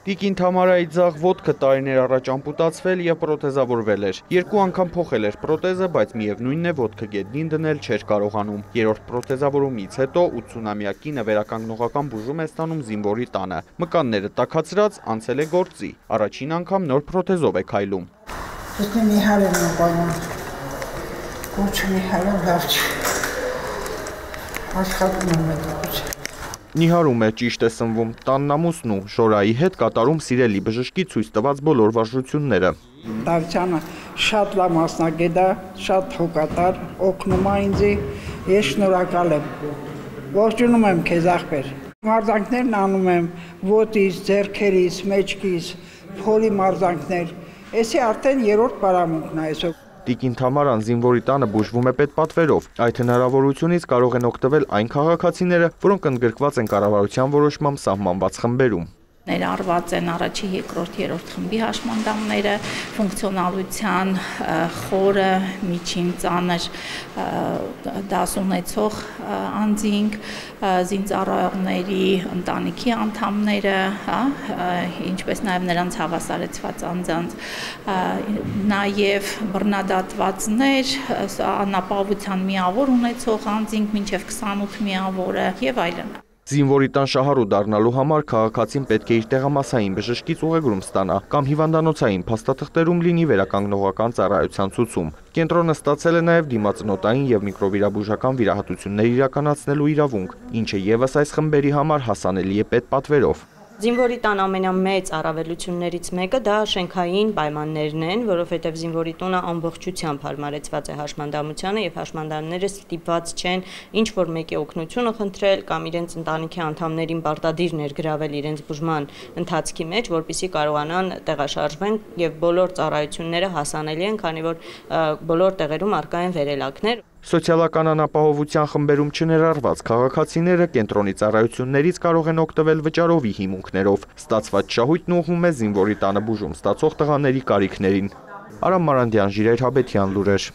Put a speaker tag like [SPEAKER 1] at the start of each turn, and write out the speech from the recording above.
[SPEAKER 1] Տիկին Թամարայի ձախ ոտքը տարիներ առաջ ամպուտացվել և պրոթեզավորվել էր։ Երկու անգամ փոխել էր պրոթեզը, բայց միևնույնն է, ոտքը գետնին դնել չէր կարողանում։ Երրորդ պրոթեզավորումից հետո 80-ամյա կինը վերականգնողական բուժում է ստանում զինվորի տանը։ Մկանները տաքացրած անցել է գործի։ Առաջին անգամ նոր պրոթեզով է քայլում։ Նիհարում է, ճիշտ է սնվում, տանն ամուսնու Շորայի հետ կատարում սիրելի բժշկի ցույց տված բոլոր վարժությունները։
[SPEAKER 2] Դավթյանը շատ լավ մասնագետ է, շատ հոգատար, օգնում է ինձ, ես շնորհակալ եմ։ Ողջունում եմ քեզ աղբեր։ Մարզանքներն անում եմ ոտից, ձեռքերից, մեջքից, փորի մարզանքներ։ Էսի արդեն երրորդ պարամունքն է այսօր։
[SPEAKER 1] Տիկին Թամարան զինվորի տանը բուժվում է պետպատվերով։ Այդ հնարավորությունից կարող են օգտվել այն քաղաքացիները, որոնք ընդգրկված են կառավարության որոշմամբ սահմանված խմբերում։
[SPEAKER 3] Ներառված են առաջին, երկրորդ, երրորդ խմբի հաշմանդամները, ֆունկցիոնալության խորը, միջին, ծանր դաս ունեցող անձինք, զինծառայողների ընտանիքի անդամները, ինչպես նաև նրանց հավասարեցված անձանց, նաև բռնադատվածներ, անապահովության միավոր ունեցող անձինք մինչև 28 միավորը եւ այլն։
[SPEAKER 1] Զինվորի տան շահառու դառնալու համար քաղաքացին պետք է իր տեղամասային բժշկից ուղեգրում ստանա կամ հիվանդանոցային փաստաթղթերում լինի վերականգնողական ծառայության ցուցում։ Կենտրոնը ստացել է նաև դիմացնոտային եւ միկրովիրաբուժական վիրահատություններ իրականացնելու իրավունք, ինչը եւս այս խմբերի համար հասանելի է պետպատվերով։
[SPEAKER 4] Զինվորի տան ամենամեծ առավելություններից մեկը դա շենքային պայմաններն են, որովհետև զինվորի տունը ամբողջությամբ հարմարեցված է հաշմանդամությանը եւ հաշմանդամները ստիպված չեն ինչ որ մեկի օգնությունը խնդրել կամ իրենց ընտանիքի անդամներին պարտադիր ներգրավել իրենց բուժման ընթացքի մեջ, որպեսզի կարողանան տեղաշարժվեն եւ բոլոր ծառայությունները հասանելի են, քանի որ բոլոր տեղերում առկա են վերելակներ։
[SPEAKER 1] Սոցիալական անապահովության խմբերում չներառված քաղաքացիները կենտրոնի ծառայություններից կարող են օգտվել վճարովի հիմունքներով։ Ստացված շահույթն ուղղում է զինվորի տանը բուժում ստացող տղաների կարիքներին։ Արամ Մարանդյան, Ժիրայր Հաբետյան, լուրեր։